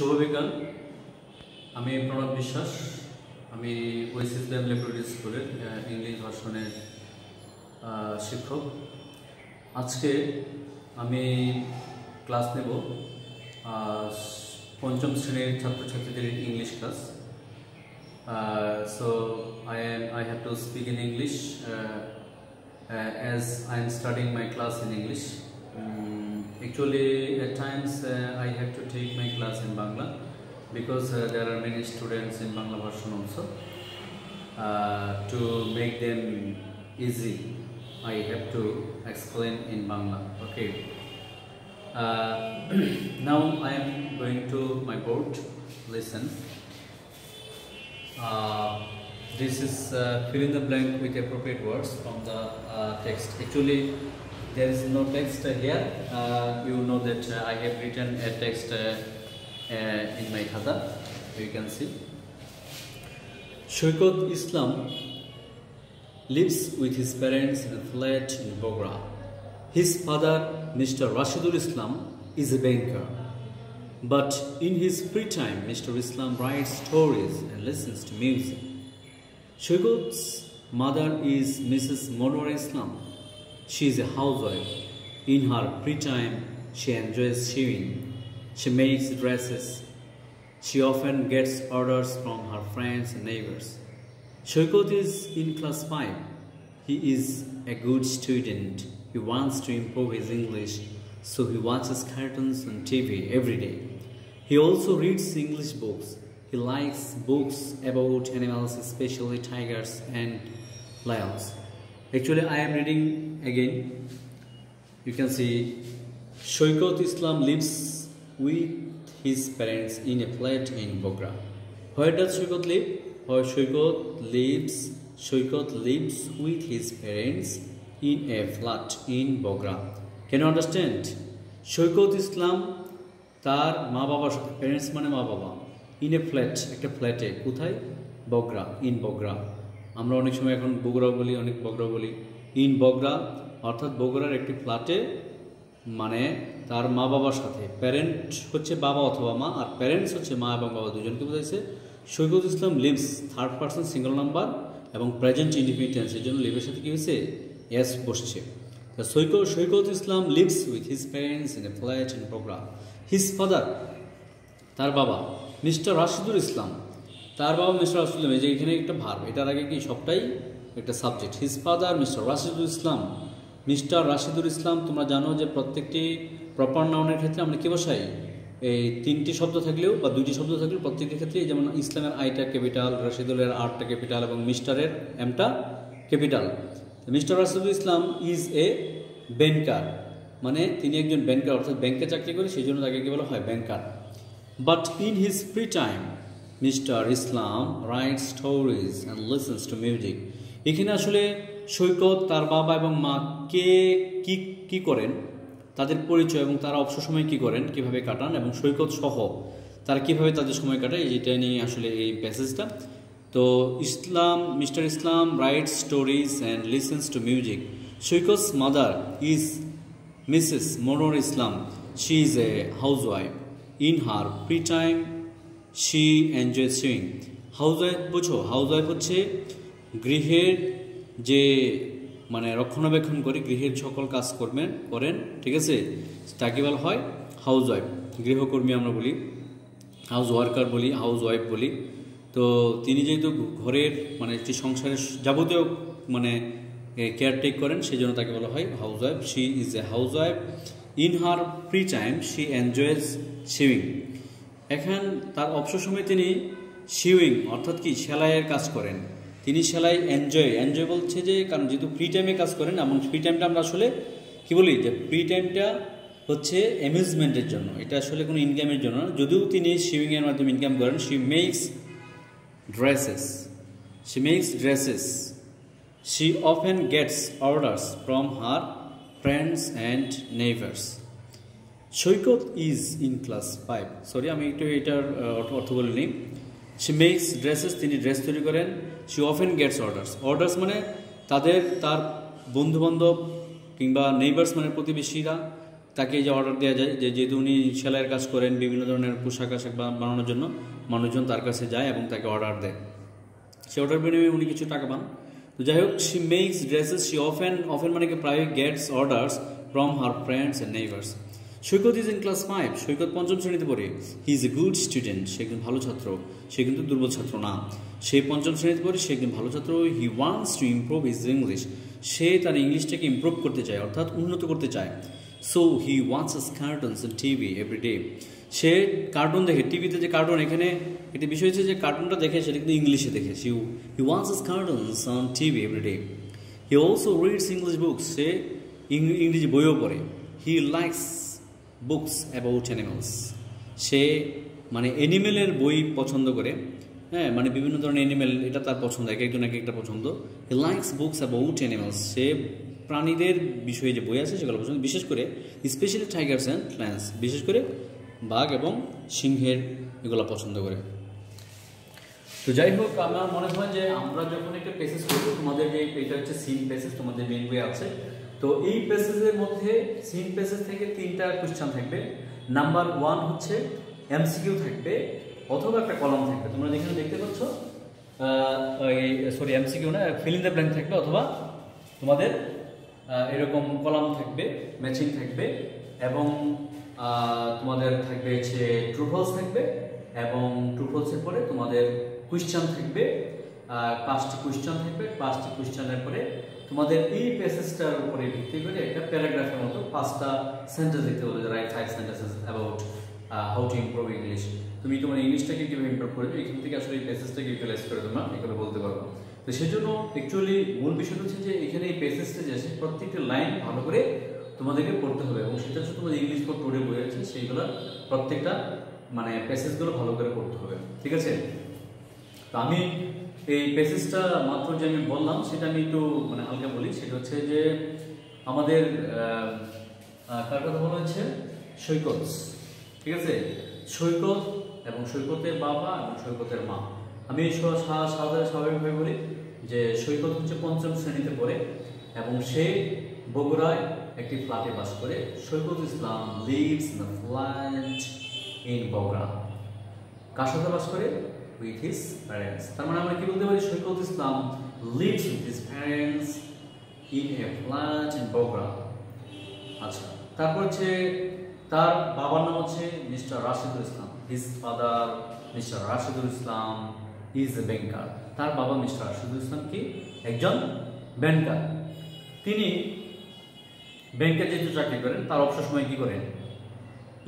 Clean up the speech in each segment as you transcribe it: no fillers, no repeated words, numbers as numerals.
শুভ বিকাল। আমি প্রণব বিশ্বাস। আমি ওয়েসিস ফ্যামিলি প্রাইমারি স্কুলের ইংলিশ ভার্সনের শিক্ষক। আজকে আমি ক্লাস নেব পঞ্চম শ্রেণীর ছাত্রছাত্রীদের English class. So I have to speak in English as I am studying my class in English. Actually, at times I have to take my class in Bangla because there are many students in Bangla version also. To make them easy, I have to explain in Bangla. Okay. Now I am going to my board. Listen. This is fill in the blank with appropriate words from the text. Actually, there is no text here. You know that I have written a text in my khata. You can see. Shoykot Islam lives with his parents in a flat in Bogra. His father, Mr. Rashidul Islam, is a banker. But in his free time, Mr. Islam writes stories and listens to music. Shoykot's mother is Mrs. Monora Islam. She is a housewife. In her free time, she enjoys sewing. She makes dresses. She often gets orders from her friends and neighbors. Shoykot is in class 5. He is a good student. He wants to improve his English, so he watches cartoons on TV every day. He also reads English books. He likes books about animals, especially tigers and lions. Actually, I am reading again. You can see Shoykot Islam lives with his parents in a flat in Bogra. Where does Shoykot live? Where Shoykot lives with his parents in a flat in Bogra. Can you understand? Shoykot Islam তার মা বাবার সাথে, parents মানে মা বাবা, in a flat, একটা ফ্ল্যাটে, কোথায়? বগরা, ইন বগরা। আমরা অনেক সময় এখন বগুড়া বলি, অনেক বগরা বলি। ইন বগরা অর্থাৎ বগুড়ার একটি ফ্ল্যাটে, মানে তার মা বাবার সাথে। প্যারেন্ট হচ্ছে বাবা অথবা মা, আর প্যারেন্টস হচ্ছে মা এবং বাবা দুজনকে বোঝাইছে। Saikat Islam lives third person singular number এবং প্রেজেন্ট ইন্ডিপেন্ডেন্স, এর জন্য লিভের সাথে কী হয়েছে? এস বসছে। Saikat Islam lives with his parents in a flat in Bogra. His father, তার বাবা, মিস্টার রাশিদুল ইসলাম, তার বাবা মিস্টার রাশিদুল ইসলাম, এই যে এখানে একটা ভার্ব, এটার আগে কি সবটাই একটা subject. His father mister Rashidul Islam. Mister Rashidul Islam, তোমরা জানো যে প্রত্যেকটি প্রপার নাউনের ক্ষেত্রে আমরা কি বসাই? এই তিনটি শব্দ থাকলেও বা দুইটি শব্দ থাকলেও প্রত্যেকটি ক্ষেত্রে, যেমন ইসলামের আইটা ক্যাপিটাল, রাশিদুলের আরটা ক্যাপিটাল এবং মিস্টারের এমটা capital. Mister Rashidul Islam is a banker, মানে তিনি একজন ব্যাংকার, অর্থাৎ ব্যাংকে চাকরি করে, সেই জন্য তাকে কি বলা হয়? Banker. But in his free time mister Islam writes stories and listens to music. এখানে আসলে সৈকত, তার বাবা এবং মা কে কি করেন, তাদের পরিচয় এবং তারা অবসর সময় কী করেন, কীভাবে কাটান, এবং সৈকত সহ তারা কীভাবে তাদের সময় কাটায়, যেটা নিয়ে আসলে এই প্যাসেজটা। তো mister Islam writes stories and listens to music. Saikat's mother is Mrs. Monora Islam. She is a housewife. In her free time, she enjoys sewing. Housewife বোঝো? হাউসওয়াইফ হচ্ছে গৃহের যে মানে রক্ষণাবেক্ষণ করে, গৃহের সকল কাজ করেন, ঠিক আছে, তাকে বলা হয় হাউসওয়াইফ। গৃহকর্মী আমরা বলি, হাউস ওয়ার্কার বলি, হাউসওয়াইফ বলি। তো তিনি যেহেতু ঘরের মানে একটি সংসারের যাবতীয় মানে কেয়ারটেক করেন, সেই জন্য তাকে বলা হয় housewife. She is a housewife. In her free time she enjoys sewing. এখন তার অবসর সময় তিনি শিউইং অর্থাৎ কি সেলাইয়ের কাজ করেন। তিনি সেলাই এনজয় বলছে যে, কারণ যেহেতু ফ্রি টাইমে কাজ করেন, এবং ফ্রি টাইমটা আমরা আসলে কি বলি যে ফ্রি টাইমটা হচ্ছে অ্যামিউজমেন্টের জন্য, এটা আসলে কোনো ইনকামের জন্য না। যদিও তিনি শিউইংয়ের মাধ্যমে ইনকাম করেন। She makes dresses. She often gets orders from her friends and neighbors. Shoykot is in class 5. Sorry, আমি একটু এটার অর্থ বলে নিই। She makes dresses, তিনি ড্রেস তৈরি করেন। She often gets orders মানে তার বন্ধুবান্ধব কিংবা নেইবার্স মানে প্রতিবেশীরা তাকে যে অর্ডার দেওয়া যায় যে যেহেতু উনি সেলাইয়ের কাজ করেন, বিভিন্ন ধরনের পোশাক আশাক বানানোর জন্য মানুষজন তার কাছে যায় এবং তাকে অর্ডার দেয়। সে অর্ডার বিনিময়ে উনি কিছু টাকা পান। তো যাই হোক, she makes dresses, she often মানে কি প্রায় gets orders from her friends and neighbours. Saikat is in class 5, Saikat 5ম শ্রেণীতে পড়ে। He is a good student, সে একজন ভালো ছাত্র, সে কিন্তু দুর্বল ছাত্র না। সে 5ম শ্রেণীতে পড়ে, সে একজন ভালো ছাত্র। He wants to improve his English, সে তার ইংলিশটাকে ইমপ্রুভ করতে চায়, অর্থাৎ উন্নত করতে চায়। So he watches cartoons on TV every day, সে কার্টুন দেখে, টিভিতে যে কার্টুন, এখানে একটি বিষয় হচ্ছে যে কার্টুনটা দেখে সেটা কিন্তু ইংলিশে দেখে। He watches cartoons on TV every day. He also reads English books, সে ইংরেজি বইও পড়ে। He likes books about animals, সে মানে অ্যানিমেলের বই পছন্দ করে। হ্যাঁ, মানে বিভিন্ন ধরনের অ্যানিমেল, এটা তার পছন্দ, এক একজন এক একটা পছন্দ। He likes books about animals, সে প্রাণীদের বিষয়ে যে বই আছে সেগুলো পছন্দ, বিশেষ করে স্পেশালি টাইগার্স অ্যান্ড লায়ন্স, বিশেষ করে বাঘ এবং সিংহের এগুলো পছন্দ করে। তো যাই হোক, আমার মনে হয় যে আমরা যখন একটা প্যাসেজ করবো, তোমাদের যে এটা হচ্ছে সিন প্যাসেজ, তোমাদের মেইন বই আছে, তো এই প্যাসেজের মধ্যে সিন প্যাসেজ থেকে 3টা কোয়েশ্চেন থাকবে। নাম্বার 1 হচ্ছে এমসিকিউ থাকবে অথবা একটা কলাম থাকবে। তোমরা যেখানে দেখতে পাচ্ছ সরি এমসিকিউ না, ফিল ইন দ্য ব্ল্যাঙ্ক থাকবে, অথবা তোমাদের এরকম কলাম থাকবে, ম্যাচিং থাকবে, এবং তোমাদের থাকবে হচ্ছে ট্রু ফলস থাকবে, এবং ট্রু ফলসের পরে তোমাদের কোয়েশ্চেন থাকবে, 5টি কোয়েশ্চেন থাকবে। 5টি কোয়েশ্চেনের পরে তোমাদের এই প্যাসেজটার উপরে ভিত্তি করে একটা প্যারাগ্রাফের মতো 5টা সেন্টেন্স দিতে হবে, right 5 sentences about how to improve English. তুমি তোমার ইংলিশটাকে কীভাবে ইমপ্রুভ করবে, এখান থেকে আসলে এই প্যাসেজটাকে ইউটিলাইজ করে তোমরা এগুলো বলতে পারবো। তো সেজন্য অ্যাকচুয়ালি মূল বিষয়টা হচ্ছে যে এখানে এই প্যাসেজটা যে আছে প্রত্যেকটা লাইন ভালো করে তোমাদেরকে পড়তে হবে, এবং সেটা হচ্ছে তোমাদের ইংলিশ ফর টুডে বই আছে, সেইগুলো প্রত্যেকটা মানে প্যাসেজগুলো ভালো করে পড়তে হবে, ঠিক আছে? তো আমি এই প্যাসেজটা মাত্র যে আমি বললাম সেটা আমি একটু মানে হালকা বলি। সেটা হচ্ছে যে আমাদের কার কথা বলা হচ্ছে, সৈকত, ঠিক আছে? সৈকত এবং সৈকতের বাবা এবং সৈকতের মা। আমি স্বাভাবিকভাবে বলি যে সৈকত হচ্ছে 5ম শ্রেণীতে পড়ে এবং সে বগুড়ায় একটি ফ্ল্যাটে বাস করে। Saikat Islam lives in a flat in Bogura. কার সাথে বাস করে? With his parents. তার মানে আমরা কি বলতে পারি, Saikat Islam lives with his parents in a flat in Bogura. আচ্ছা, তারপর হচ্ছে তার বাবার নাম হচ্ছে mister Rashidul Islam. His father mister Rashidul Islam is a banker. তার বাবা মিস্টার রাশিদুল ইসলাম কি একজন ব্যাংকার। তিনি ব্যাংকে যেহেতু চাকরি করেন, তার অবসর সময় কি করেন?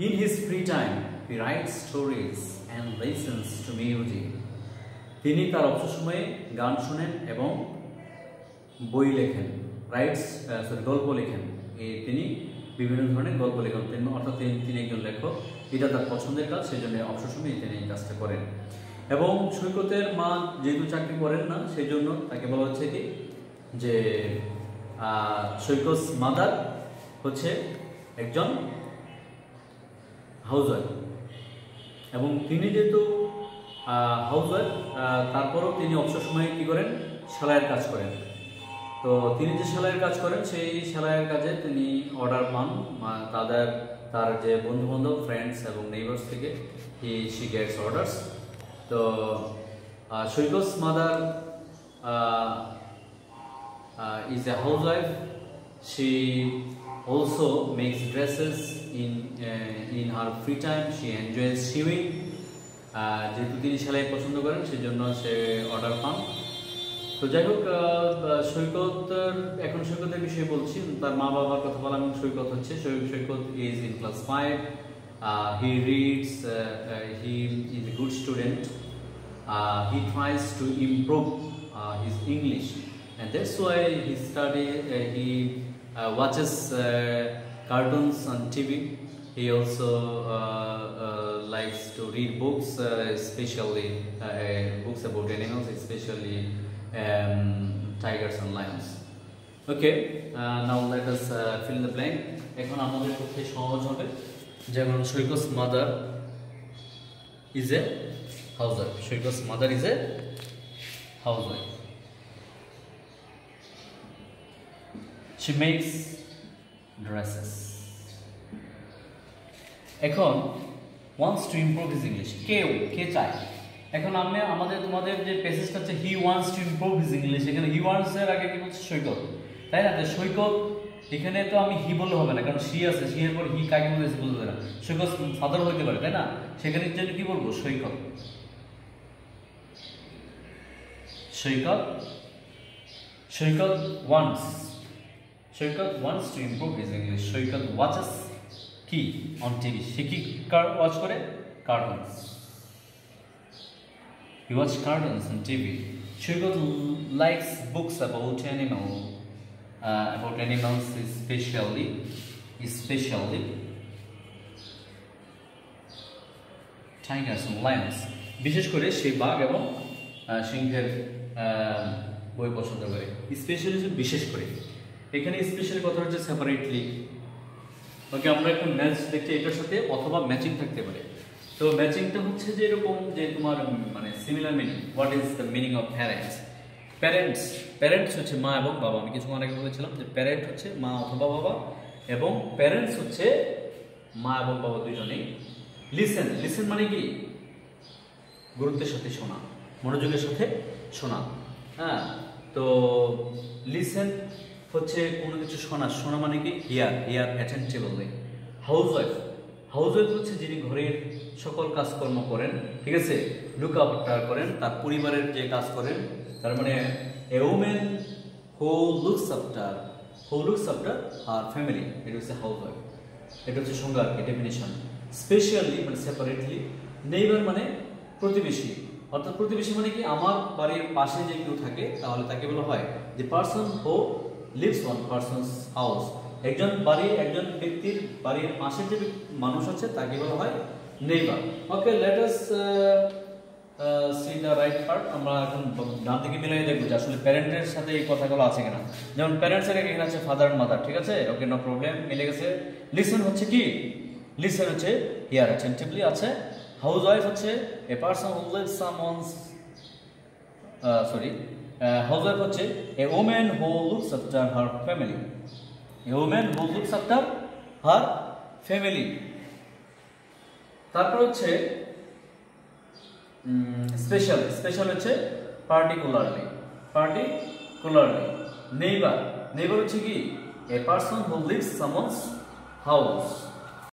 In his free time he writes stories and listens to music. তিনি তার অবসর সময়ে গান শুনেন এবং বই লেখেন, গল্প লেখেন। তিনি বিভিন্ন ধরনের গল্প লেখেন, অর্থাৎ তিনি একজন লেখক, এটা তার পছন্দের কাজ, সেই জন্য অবসর সময়ে তিনি এই কাজটা করেন। এবং সৈকতের মা যেহেতু চাকরি করেন না, সেই জন্য তাকে বলা হচ্ছে কি যে সৈকত মাদার হচ্ছে একজন হাউসওয়াইফ। এবং তিনি যেহেতু হাউসওয়াইফ, তারপরও তিনি অবসর সময়ে কী করেন? সেলাইয়ের কাজ করেন। তো তিনি যে সেলাইয়ের কাজ করেন, সেই সেলাইয়ের কাজে তিনি অর্ডার পান তার যে বন্ধুবান্ধব, ফ্রেন্ডস এবং নেইবার্স থেকে শি গেটস অর্ডার্স। তো সৈকত mother is a housewife. She also makes dresses in her free time. She enjoys sewing. যেহেতু তিনি সেলাই পছন্দ করেন, সেজন্য সে অর্ডার পান। তো যাই হোক, সৈকতের বিষয়ে বলছি। তার মা বাবার কথা বললাম। সৈকত হচ্ছে Saikat is in class 5. He reads. He is a good student. He tries to improve his English. And that's why he watches cartoons on TV. He also likes to read books, especially books about animals, especially tigers and lions. Okay, now let us fill in the blank. এখন আমাদের পক্ষে সহজ হবে, যেমন Saikat mother is a housewife. Saikat mother is a housewife. She makes dresses. এখন wants to improve his English, কে চায়? এখন আমাদের তোমাদের যে প্যাসেজটা হচ্ছে he wants to improve his English, এখানে হি ওয়ান্টস এর আগে কি বলছে? সৈকত, তাই না? তো সৈকত এখানে তো আমি হি বললে হবে না, কারণ সি আছে, সি এর পর হি কাকে বলেছে বলতে না। সৈকত ফাদার হইতে পারে, তাই না? সেখানে জন্য কি বলবো? Saikat. Saikat wants to improve his English. Saikat watches কি অন টিভি, সে কি ওয়াচ করে? Cartoons. He watches cartoons on TV. Shugot likes books about animals, especially tigers and lions. বিশেষ করে সেই বাঘ এবং সিংহের বই পছন্দ করে। স্পেশালি বিশেষ করে, এখানে স্পেশালি কথা হচ্ছে সেপারেটলি। ওকে, আমরা একটা ম্যাচ দেখছি এটার সাথে, অথবা ম্যাচিং থাকতে পারে। তো ম্যাচিংটা হচ্ছে যে এরকম যে তোমার মানে similar meaning. What is the meaning of parents হচ্ছে মা এবং বাবা। আমি কিছুক্ষণ আগে বলেছিলাম যে প্যারেন্ট হচ্ছে মা অথবা বাবা, এবং প্যারেন্টস হচ্ছে মা এবং বাবা দুজনেই। লিসেন মানে কি? গুরুত্বের সাথে শোনা, মনোযোগের সাথে শোনা। হ্যাঁ, তো লিসেন হচ্ছে কোনো কিছু শোনা মানে কি? Here attentively. হাউসওয়াইফ হচ্ছে যিনি ঘরের সকল কাজকর্ম করেন, ঠিক আছে, লুক আফটার করেন, তার পরিবারের যে কাজ করেন, তার মানে a woman who looks after her family, এটা হচ্ছে হাউসওয়াইফ। এটা হচ্ছে সংজ্ঞা, ডেফিনিশন। স্পেশালি মানে সেপারেটলি। নেইবার মানে প্রতিবেশী, অর্থাৎ প্রতিবেশী মানে কি? আমার বাড়ির পাশে যে কেউ থাকে, তাহলে তাকে বলা হয় যে person who leaves on persons house. একজন ব্যক্তির বাড়ির পাশে যে মানুষ আছে তাকে বলা হয় neighbour. Okay, let us see the right part. আমরা এখন ডান দিকে মিলিয়ে দেখবো যে আসলে প্যারেন্টের সাথে এই কথাগুলো আছে কিনা। যেমন প্যারেন্টস এর এখানে আছে ফাদার এন্ড মাদার, ঠিক আছে? ওকে, নো প্রবলেম, মিলে গেছে। লিসেন হচ্ছে কি? লিসেন হচ্ছে হিয়ার অ্যাটেন্টিভলি আছে। হাউসওয়াইফ হচ্ছে a person who lives housewife হচ্ছে a woman who looks after her family. A woman who looks after her family. তারপর হচ্ছে স্পেশাল হচ্ছে পার্টিকুলারলি। নেইবার হচ্ছে কি? A person who lives someone's house.